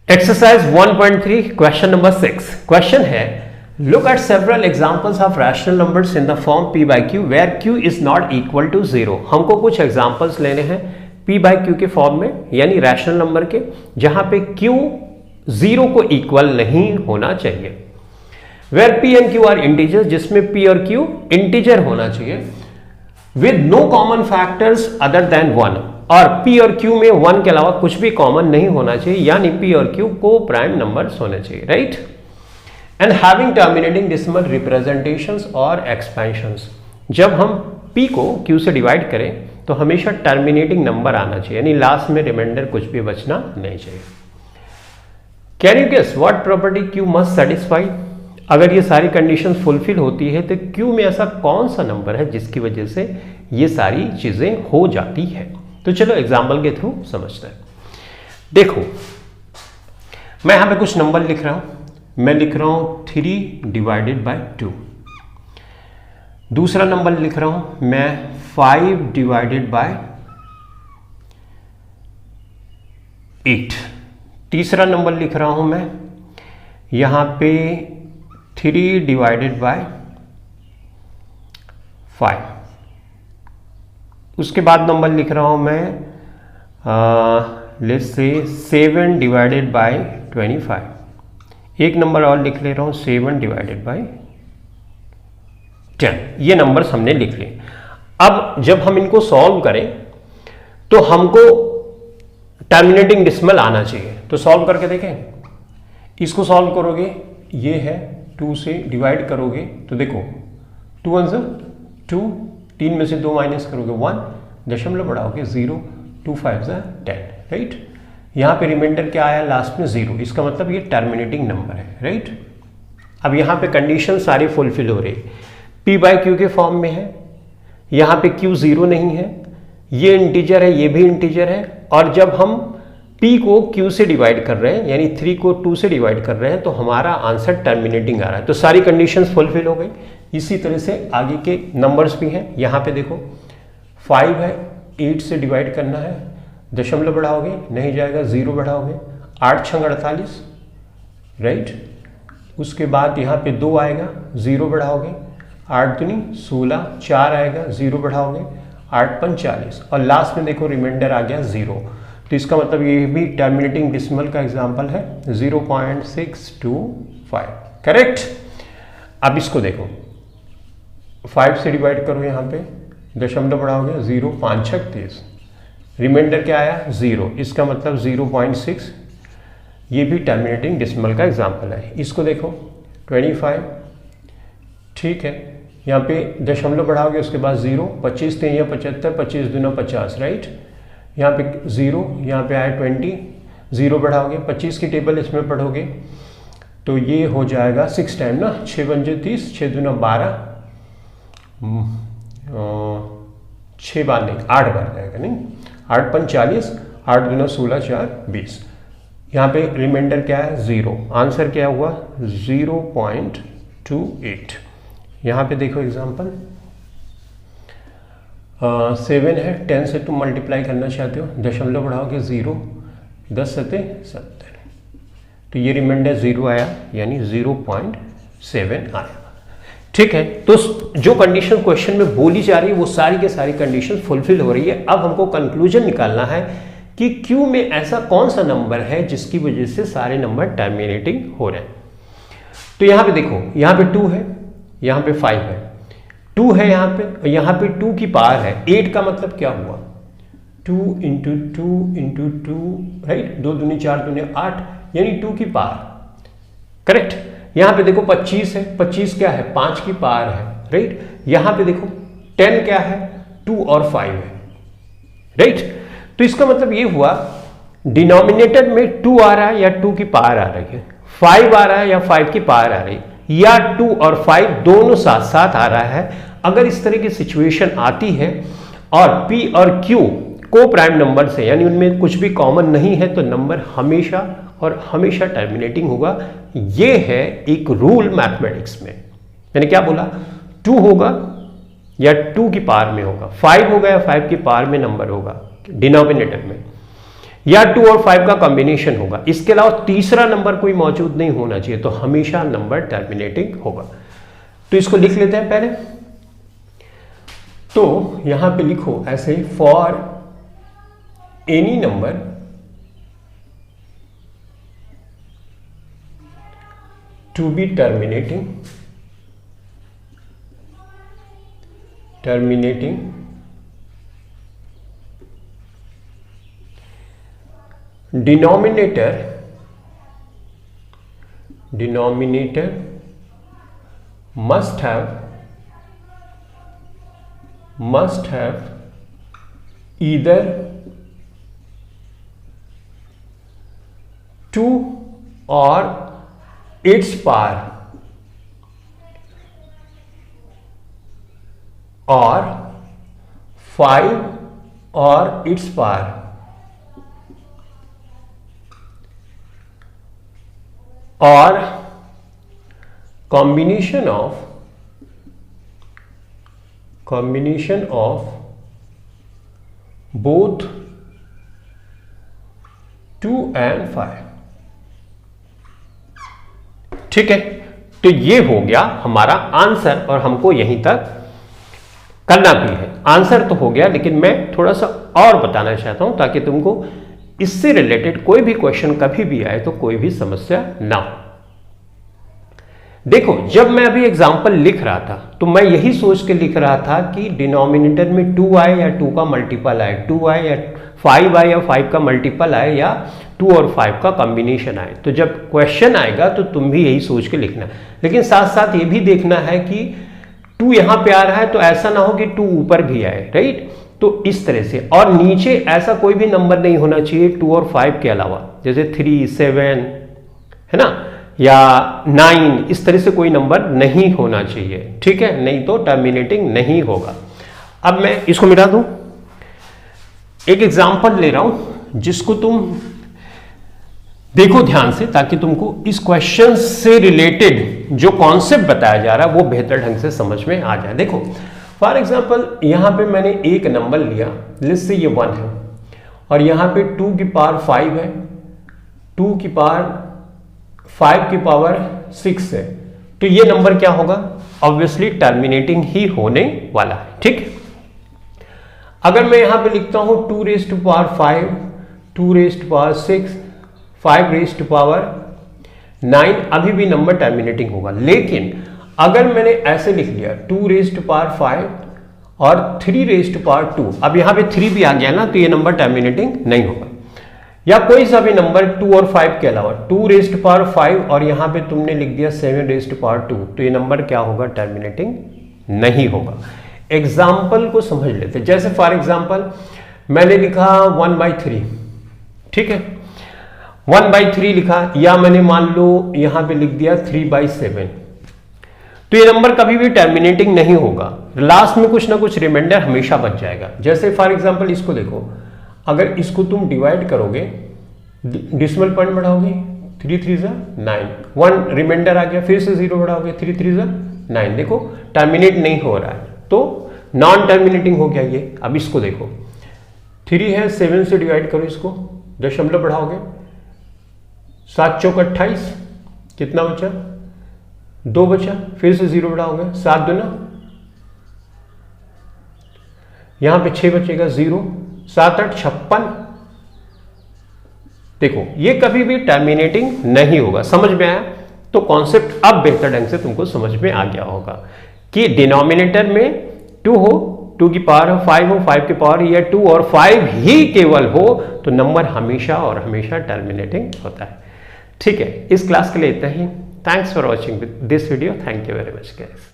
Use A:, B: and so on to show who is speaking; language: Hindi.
A: एक्सरसाइज 1.3 क्वेश्चन नंबर 6 क्वेश्चन है look at several examples of rational numbers in the form p by q where q is not equal to 0। हमको कुछ एग्जांपल्स लेने हैं p बाई क्यू के फॉर्म में, यानी रैशनल नंबर के, जहां पे q 0 को इक्वल नहीं होना चाहिए। Where p and q are integers, जिसमें p और q इंटीजर होना चाहिए, with no common factors other than 1, और p और q में 1 के अलावा कुछ भी कॉमन नहीं होना चाहिए, यानी p और q को प्राइम नंबर्स होने चाहिए, right. And having terminating decimal representations और एक्सपेंशंस, जब हम p को q से डिवाइड करें तो हमेशा टर्मिनेटिंग नंबर आना चाहिए, यानी लास्ट में रिमाइंडर कुछ भी बचना नहीं चाहिए। Can you guess what property q must satisfy? अगर ये सारी कंडीशंस फुलफिल होती है तो q में ऐसा कौन सा नंबर है जिसकी वजह से ये सारी चीजें हो जाती है? तो चलो एग्जाम्पल के थ्रू समझते हैं। देखो, मैं यहां पे कुछ नंबर लिख रहा हूं। मैं लिख रहा हूं 3 डिवाइडेड बाय 2। दूसरा नंबर लिख रहा हूं मैं 5 डिवाइडेड बाय 8। तीसरा नंबर लिख रहा हूं मैं यहां पे 3 डिवाइडेड बाय 5। उसके बाद नंबर लिख रहा हूं मैं लेट्स से 7 डिवाइडेड बाय 25। एक नंबर और लिख ले रहा हूं 7 डिवाइडेड बाय 10। ये नंबर्स हमने लिख लिए। अब जब हम इनको सॉल्व करें तो हमको टर्मिनेटिंग डेसिमल आना चाहिए। तो सॉल्व करके देखें। इसको सॉल्व करोगे, ये है 2 से डिवाइड करोगे तो देखो 2 1 2, 3 में से 2 माइनस करोगे 1, दशमलव बढ़ाओगे 0, 2 5 10, राइट। यहां पे रिमाइंडर क्या आया लास्ट में 0, इसका मतलब ये टर्मिनेटिंग नंबर है, राइट। अब यहां पे कंडीशन सारी फुलफिल हो रही, p बाई क्यू के फॉर्म में है, यहां पे q 0 नहीं है, ये इंटीजर है, ये भी इंटीजर है, और जब हम p को q से डिवाइड कर रहे हैं, यानी 3 को 2 से डिवाइड कर रहे हैं, तो हमारा आंसर टर्मिनेटिंग आ रहा है। तो सारी कंडीशंस फुलफिल हो गई। इसी तरह से आगे के नंबर्स भी हैं। यहाँ पे देखो 5 है, 8 से डिवाइड करना है, दशमलव बढ़ाओगे नहीं जाएगा, 0 बढ़ाओगे, 8 6 48, राइट। उसके बाद यहाँ पे 2 आएगा, 0 बढ़ाओगे, 8 दूनी 16, 4 आएगा, 0 बढ़ाओगे, 8 5 40, और लास्ट में देखो रिमाइंडर आ गया 0। तो इसका मतलब ये भी टर्मिनेटिंग डेसिमल का एग्जाम्पल है 0.625, करेक्ट। अब इसको देखो 5 से डिवाइड करो, यहाँ पे दशमलव बढ़ाओगे 0, 5 6 30, रिमाइंडर क्या आया 0, इसका मतलब 0.6। ये भी टर्मिनेटिंग डेसिमल का एग्जाम्पल है। इसको देखो 25, ठीक है, यहाँ पे दशमलव बढ़ाओगे, उसके बाद 0, 25 3 या 75, 25 दूना 50, राइट। यहाँ पे 0, यहाँ पे आया 20, 0 बढ़ाओगे, 25 की टेबल इसमें पढ़ोगे तो ये हो जाएगा 6 टाइम ना, 6 पंजे 30, 6 दूना 12, 6 बार नहीं 8 बार जाएगा, नहीं 8 5 40, 8 दूना 16, 4 20। यहाँ पे रिमाइंडर क्या है 0, आंसर क्या हुआ 0.28। यहाँ पे देखो एग्जांपल 7 है, 10 से तुम मल्टीप्लाई करना चाहते हो, दशमलव बढ़ाओगे 0, 10 7 70, तो ये रिमाइंडर 0 आया, यानी 0.7 आया, ठीक है। तो जो कंडीशन क्वेश्चन में बोली जा रही है वो सारी के सारी कंडीशन फुलफिल हो रही है। अब हमको कंक्लूजन निकालना है कि Q में ऐसा कौन सा नंबर है जिसकी वजह से सारे नंबर टर्मिनेटिंग हो रहे हैं। तो यहां पे देखो, यहां पे 2 है, यहां पे 5 है, 2 है यहाँ पे, और यहाँ पे 2 की पावर है 8 का मतलब क्या हुआ 2 इंटू 2 इंटू 2, राइट, 2 दूनी 4 दूनी 8, यानी 2 की पावर, करेक्ट। यहाँ पे देखो 25 है, 25 क्या है 5 की पावर है, राइट। यहाँ पे देखो 10 क्या है 2 और 5 है, राइट। तो इसका मतलब ये हुआ डिनोमिनेटर में 2 आ रहा है या 2 की पावर आ रही है, 5 आ रहा है या 5 की पावर आ रही है, या 2 और 5 दोनों साथ साथ आ रहा है। अगर इस तरह की सिचुएशन आती है और p और q को प्राइम नंबर से, यानी उनमें कुछ भी कॉमन नहीं है, तो नंबर हमेशा और हमेशा टर्मिनेटिंग होगा। ये है एक रूल मैथमेटिक्स में। मैंने क्या बोला, 2 होगा या 2 की पावर में होगा, 5 होगा या 5 की पावर में नंबर होगा डिनोमिनेटर में, या 2 और 5 का कॉम्बिनेशन होगा। इसके अलावा तीसरा नंबर कोई मौजूद नहीं होना चाहिए, तो हमेशा नंबर टर्मिनेटिंग होगा। तो इसको लिख लेते हैं पहले। तो यहां पे लिखो ऐसे, for any number to be terminating denominator must have either 2 or its power or 5 or its power or combination of both 2 and 5। ठीक है, तो ये हो गया हमारा आंसर और हमको यहीं तक करना भी है। आंसर तो हो गया, लेकिन मैं थोड़ा सा और बताना चाहता हूं ताकि तुमको इससे रिलेटेड कोई भी क्वेश्चन कभी भी आए तो कोई भी समस्या ना हो। देखो, जब मैं अभी एग्जांपल लिख रहा था तो मैं यही सोच के लिख रहा था कि डिनोमिनेटर में 2 आए या 2 का मल्टीपल आए, 2 आए या 5 आए या 5 का मल्टीपल आए, या 2 और 5 का कॉम्बिनेशन आए। तो जब क्वेश्चन आएगा तो तुम भी यही सोच के लिखना, लेकिन साथ साथ ये भी देखना है कि 2 यहां पे आ रहा है तो ऐसा ना हो कि 2 ऊपर भी आए, राइट। तो इस तरह से, और नीचे ऐसा कोई भी नंबर नहीं होना चाहिए 2 और 5 के अलावा, जैसे 3, 7 है ना, या 9, इस तरह से कोई नंबर नहीं होना चाहिए, ठीक है, नहीं तो टर्मिनेटिंग नहीं होगा। अब मैं इसको मिटा दूं, एक एग्जांपल ले रहा हूं जिसको तुम देखो ध्यान से, ताकि तुमको इस क्वेश्चन से रिलेटेड जो कॉन्सेप्ट बताया जा रहा है वो बेहतर ढंग से समझ में आ जाए। देखो, फॉर एग्जाम्पल यहां पे मैंने एक नंबर लिया, लेट्स से ये 1 है, और यहां पे 2 की पावर 5 है, 2 की पावर 5 की पावर 6 है, तो ये नंबर क्या होगा? ऑब्वियसली टर्मिनेटिंग ही होने वाला है, ठीक। अगर मैं यहां पे लिखता हूं 2 raise to power 5, 2 raise to power 6, 5 raise to power 9, अभी भी नंबर टर्मिनेटिंग होगा। लेकिन अगर मैंने ऐसे लिख लिया 2 रेज़ टू पावर 5 और 3 रेज़ टू पावर 2, अब यहां पे 3 भी आ गया ना, तो ये नंबर टर्मिनेटिंग नहीं होगा। या कोई सा भी नंबर 2 और 5 के अलावा, 2 रेज़ टू पावर 5 और यहां पे तुमने लिख दिया 7 रेज़ टू पावर 2, तो ये नंबर क्या होगा? टर्मिनेटिंग नहीं होगा। एग्जाम्पल को समझ लेते, जैसे फॉर एग्जाम्पल मैंने लिखा 1/3, ठीक है, 1/3 लिखा, या मैंने मान लो यहां पे लिख दिया 3/7, तो ये नंबर कभी भी टर्मिनेटिंग नहीं होगा। लास्ट में कुछ ना कुछ रिमाइंडर हमेशा बच जाएगा। जैसे फॉर एग्जांपल इसको देखो, अगर इसको तुम डिवाइड करोगे, डिसिमल पॉइंट बढ़ाओगे, 3 3 9, 1 रिमाइंडर आ गया, फिर से 0 बढ़ाओगे, 3 3 9, देखो टर्मिनेट नहीं हो रहा है, तो नॉन टर्मिनेटिंग हो गया ये। अब इसको देखो, 3 है, 7 से डिवाइड करो इसको, दशमलव बढ़ाओगे, 7 चौक 28, कितना बचा? 2 बचा, फिर से 0 बढ़ाओगे, 7 दूना, यहां पे 6 बचेगा, 0, 7 8 56। देखो ये कभी भी टर्मिनेटिंग नहीं होगा। समझ में आया? तो कॉन्सेप्ट अब बेहतर ढंग से तुमको समझ में आ गया होगा कि डिनोमिनेटर में 2 हो, 2 की पावर 5 हो, 5 की पावर या 2 और 5 ही केवल हो, तो नंबर हमेशा और हमेशा टर्मिनेटिंग होता है। ठीक है, इस क्लास के लिए इतना ही। Thanks for watching this video. Thank you very much, guys.